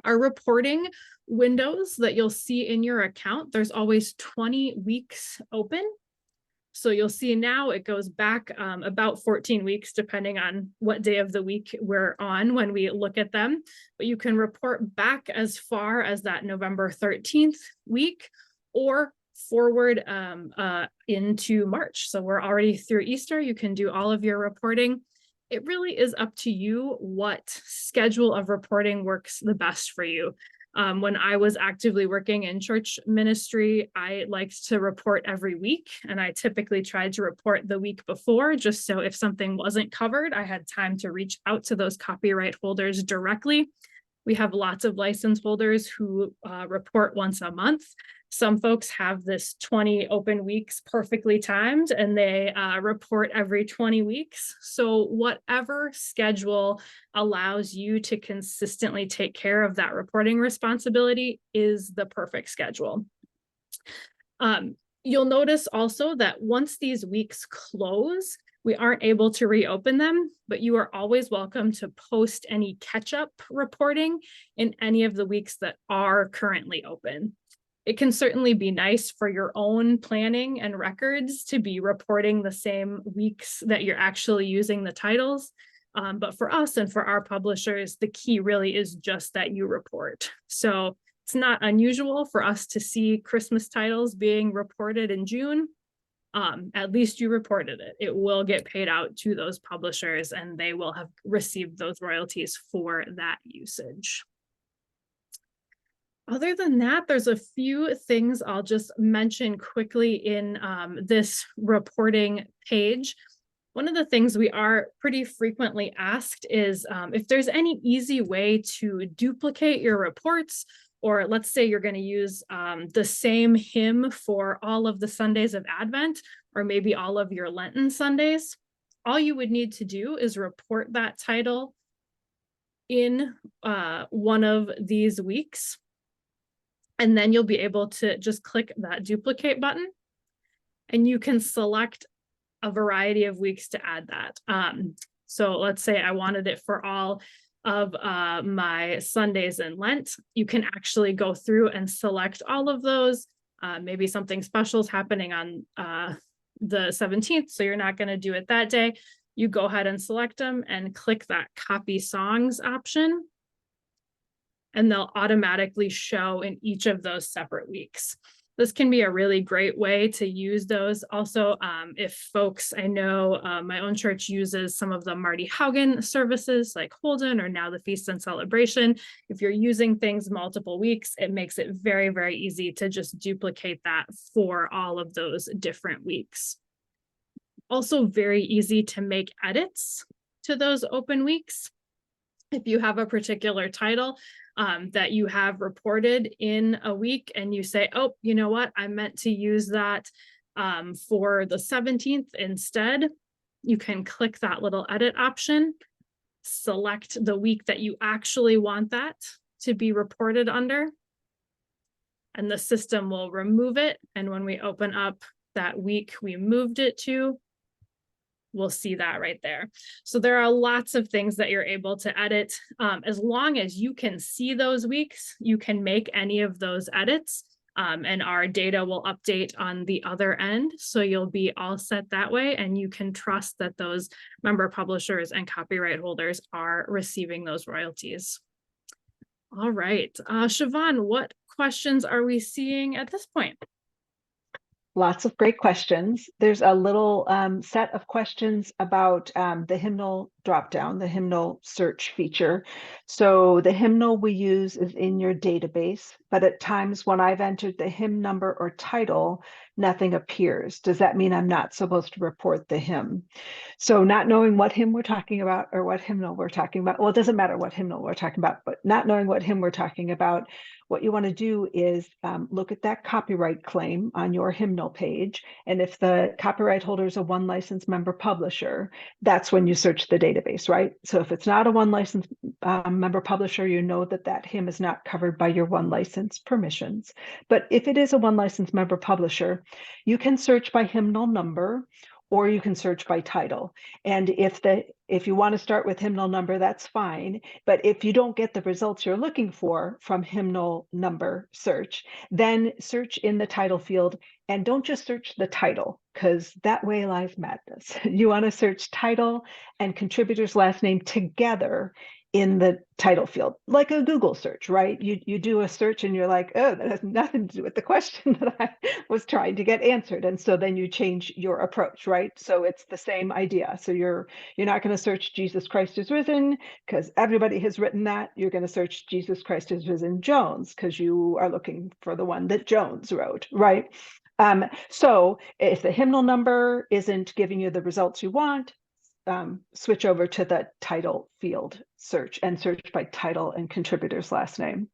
Our reporting windows that you'll see in your account, there's always 20 weeks open. So you'll see now it goes back about 14 weeks, depending on what day of the week we're on when we look at them. But you can report back as far as that November 13th week or forward into March. So we're already through Easter. You can do all of your reporting. It really is up to you what schedule of reporting works the best for you. When I was actively working in church ministry, I liked to report every week, and I typically tried to report the week before, just so if something wasn't covered, I had time to reach out to those copyright holders directly. We have lots of license holders who report once a month. Some folks have this 20 open weeks perfectly timed, and they report every 20 weeks. So whatever schedule allows you to consistently take care of that reporting responsibility is the perfect schedule. You'll notice also that once these weeks close, we aren't able to reopen them, but you are always welcome to post any catch-up reporting in any of the weeks that are currently open. It can certainly be nice for your own planning and records to be reporting the same weeks that you're actually using the titles. But for us and for our publishers, the key really is just that you report. So it's not unusual for us to see Christmas titles being reported in June. At least you reported it. It will get paid out to those publishers, and they will have received those royalties for that usage. Other than that, there's a few things I'll just mention quickly in this reporting page. One of the things we are pretty frequently asked is if there's any easy way to duplicate your reports, or let's say you're going to use the same hymn for all of the Sundays of Advent, or maybe all of your Lenten Sundays. All you would need to do is report that title in one of these weeks. And then you'll be able to just click that duplicate button, and you can select a variety of weeks to add that. So let's say I wanted it for all of my Sundays in Lent. You can actually go through and select all of those. Maybe something special is happening on the 17th, so you're not going to do it that day. you go ahead and select them and click that copy songs option, and they'll automatically show in each of those separate weeks. This can be a really great way to use those. Also, if folks, I know my own church uses some of the Marty Haugen services like Holden or now the Feast and Celebration. If you're using things multiple weeks, it makes it very, very easy to just duplicate that for all of those different weeks. Also very easy to make edits to those open weeks. If you have a particular title that you have reported in a week and you say, oh, you know what, I meant to use that for the 17th instead, you can click that little edit option, select the week that you actually want that to be reported under, and the system will remove it. And when we open up that week we moved it to, we'll see that right there. So there are lots of things that you're able to edit. As long as you can see those weeks, you can make any of those edits, and our data will update on the other end. So you'll be all set that way, and you can trust that those member publishers and copyright holders are receiving those royalties. All right, Siobhan, what questions are we seeing at this point? Lots of great questions. There's a little set of questions about the hymnal dropdown, the hymnal search feature. So the hymnal we use is in your database, but at times when I've entered the hymn number or title, nothing appears. Does that mean I'm not supposed to report the hymn? So not knowing what hymn we're talking about or what hymnal we're talking about, well, it doesn't matter what hymnal we're talking about, but not knowing what hymn we're talking about, what you want to do is look at that copyright claim on your hymnal page. And if the copyright holder is a one license member publisher, that's when you search the database, right? So if it's not a one license member publisher, you know that that hymn is not covered by your one license permissions. But if it is a one license member publisher, you can search by hymnal number, or you can search by title. And if you want to start with hymnal number, that's fine. But if you don't get the results you're looking for from hymnal number search, then search in the title field, and don't just search the title, because that way lies madness. You want to search title and contributor's last name together in the title field, like a Google search, right? You do a search and you're like, oh, that has nothing to do with the question that I was trying to get answered. And so then you change your approach, right? So it's the same idea. So you're not going to search Jesus Christ is risen because everybody has written that. You're going to search Jesus Christ is risen Jones because you are looking for the one that Jones wrote, right? So if the hymnal number isn't giving you the results you want, switch over to the title field search and search by title and contributor's last name.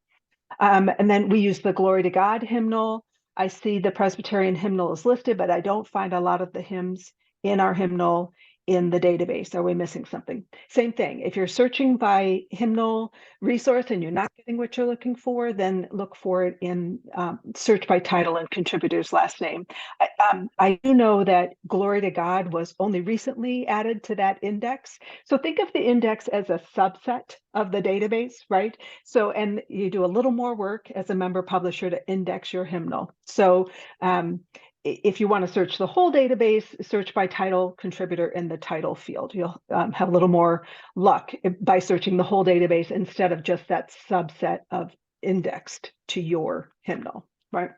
And then we use the Glory to God hymnal. I see the Presbyterian hymnal is listed, but I don't find a lot of the hymns in our hymnal in the database. Are we missing something? Same thing. If you're searching by hymnal resource and you're not getting what you're looking for, then look for it in search by title and contributor's last name. I do know that Glory to God was only recently added to that index. So think of the index as a subset of the database, right? So, and you do a little more work as a member publisher to index your hymnal. So if you want to search the whole database, search by title contributor in the title field. You'll have a little more luck by searching the whole database instead of just that subset of indexed to your hymnal, right?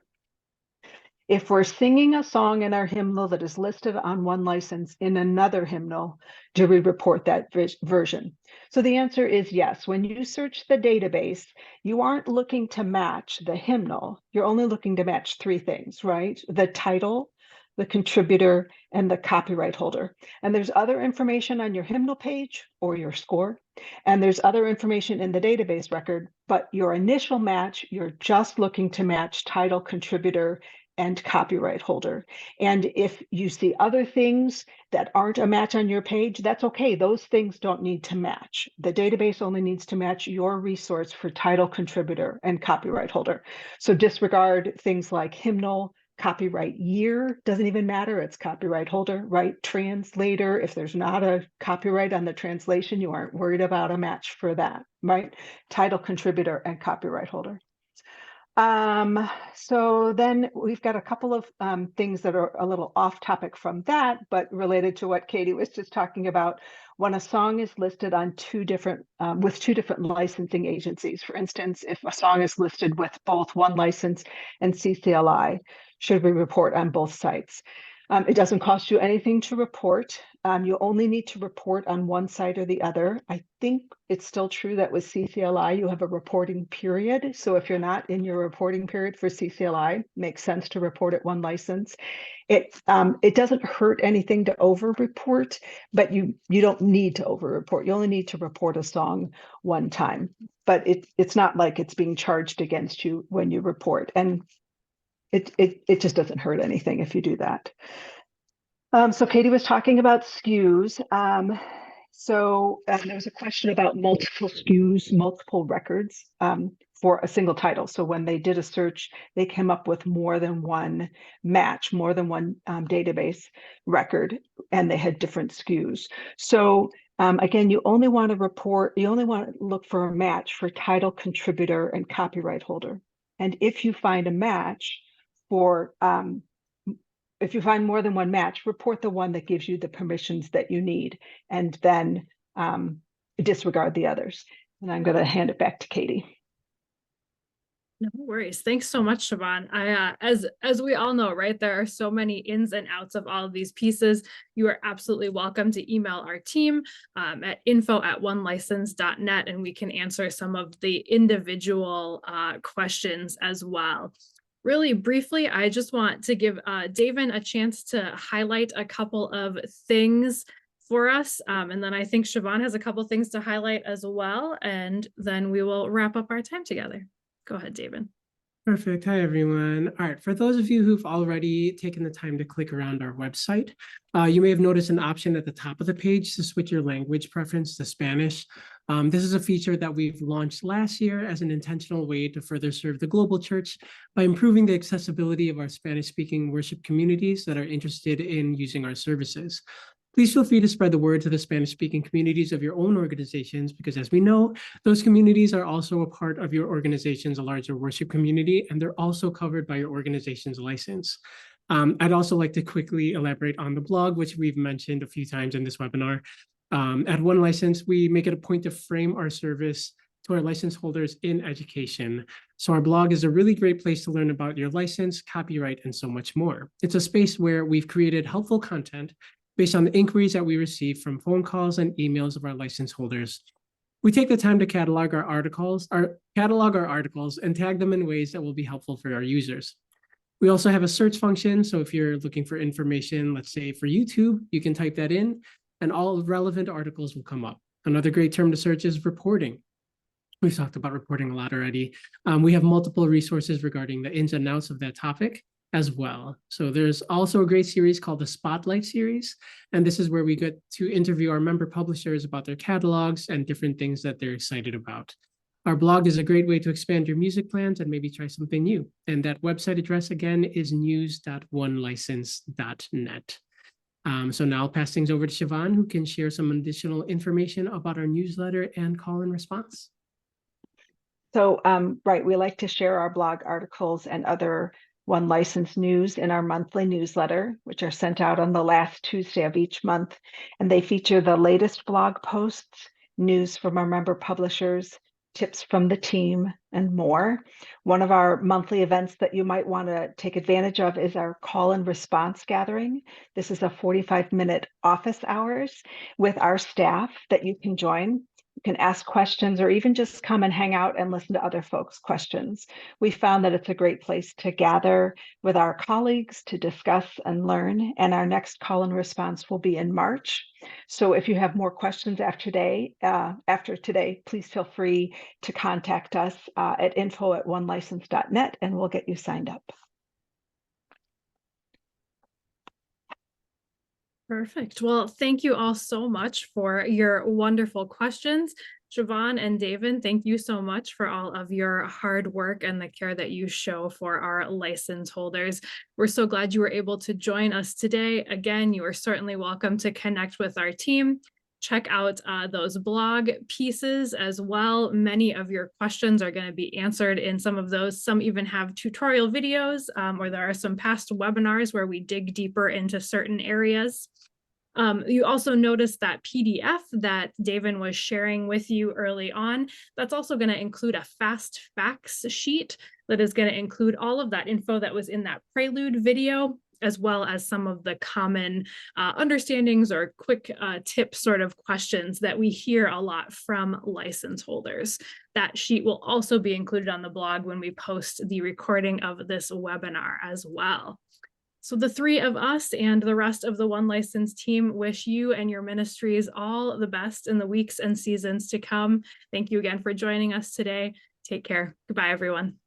If we're singing a song in our hymnal that is listed on one license in another hymnal, do we report that version? So the answer is yes. When you search the database, you aren't looking to match the hymnal. You're only looking to match three things, right? The title, the contributor, and the copyright holder. And there's other information on your hymnal page or your score, and there's other information in the database record, but your initial match, you're just looking to match title, contributor, and copyright holder. And if you see other things that aren't a match on your page, that's okay. Those things don't need to match. The database only needs to match your resource for title, contributor, and copyright holder. So disregard things like hymnal, copyright year, doesn't even matter. It's copyright holder, right? Translator, if there's not a copyright on the translation, you aren't worried about a match for that, right? Title, contributor, and copyright holder. So then we've got a couple of things that are a little off topic from that, but related to what Katie was just talking about. When a song is listed on with two different licensing agencies, for instance, if a song is listed with both One License and CCLI, should we report on both sites? It doesn't cost you anything to report. You only need to report on one site or the other. I think it's still true that with CCLI, you have a reporting period. So if you're not in your reporting period for CCLI, it makes sense to report at One License. It doesn't hurt anything to over-report, but you don't need to over-report. You only need to report a song one time. But it's not like it's being charged against you when you report. And it just doesn't hurt anything if you do that. So Katie was talking about SKUs. So there was a question about multiple SKUs, multiple records for a single title. So when they did a search, they came up with more than one match, more than one database record, and they had different SKUs. So again, you only want to look for a match for title, contributor, and copyright holder. And if you find a match if you find more than one match, report the one that gives you the permissions that you need, and then disregard the others. And I'm going to hand it back to Katie. No worries. Thanks so much, Siobhan. As we all know, right, there are so many ins and outs of all of these pieces. You are absolutely welcome to email our team at info@onelicense.net, and we can answer some of the individual questions as well. Really briefly, I just want to give David a chance to highlight a couple of things for us. And then I think Siobhan has a couple of things to highlight as well. And then we will wrap up our time together. Go ahead, David. Perfect. Hi, everyone. All right. For those of you who've already taken the time to click around our website, you may have noticed an option at the top of the page to switch your language preference to Spanish. This is a feature that we've launched last year as an intentional way to further serve the global church by improving the accessibility of our Spanish-speaking worship communities that are interested in using our services. Please feel free to spread the word to the Spanish-speaking communities of your own organizations, because as we know, those communities are also a part of your organization's larger worship community, and they're also covered by your organization's license. I'd also like to quickly elaborate on the blog, which we've mentioned a few times in this webinar. At One License, we make it a point to frame our service to our license holders in education. So our blog is a really great place to learn about your license, copyright, and so much more. It's a space where we've created helpful content based on the inquiries that we receive from phone calls and emails of our license holders. We take the time to catalog our articles and tag them in ways that will be helpful for our users. We also have a search function, so if you're looking for information, let's say for YouTube, you can type that in and all relevant articles will come up. Another great term to search is reporting. We've talked about reporting a lot already. We have multiple resources regarding the ins and outs of that topic as well. So there's also a great series called the Spotlight series. And this is where we get to interview our member publishers about their catalogs and different things that they're excited about. Our blog is a great way to expand your music plans and maybe try something new. And that website address again is news.onelicense.net. So now I'll pass things over to Siobhan, who can share some additional information about our newsletter and call and response. So, right, we like to share our blog articles and other One License news in our monthly newsletter, which are sent out on the last Tuesday of each month. And they feature the latest blog posts, news from our member publishers, tips from the team, and more. One of our monthly events that you might want to take advantage of is our call and response gathering. This is a 45-minute office hours with our staff that you can join. You can ask questions or even just come and hang out and listen to other folks' questions. We found that it's a great place to gather with our colleagues to discuss and learn, and our next call and response will be in March. So if you have more questions after today, please feel free to contact us at info@onelicense.net and we'll get you signed up. Perfect. Well, thank you all so much for your wonderful questions. Siobhan and David, thank you so much for all of your hard work and the care that you show for our license holders. We're so glad you were able to join us today. Again, you are certainly welcome to connect with our team. check out those blog pieces as well. Many of your questions are going to be answered in some of those. Some even have tutorial videos, or there are some past webinars where we dig deeper into certain areas. You also notice that PDF that David was sharing with you early on. That's also going to include a fast facts sheet that is going to include all of that info that was in that prelude video, as well as some of the common understandings or quick tip sort of questions that we hear a lot from license holders. That sheet will also be included on the blog when we post the recording of this webinar as well. So the three of us and the rest of the One License team wish you and your ministries all the best in the weeks and seasons to come. Thank you again for joining us today. Take care. Goodbye, everyone.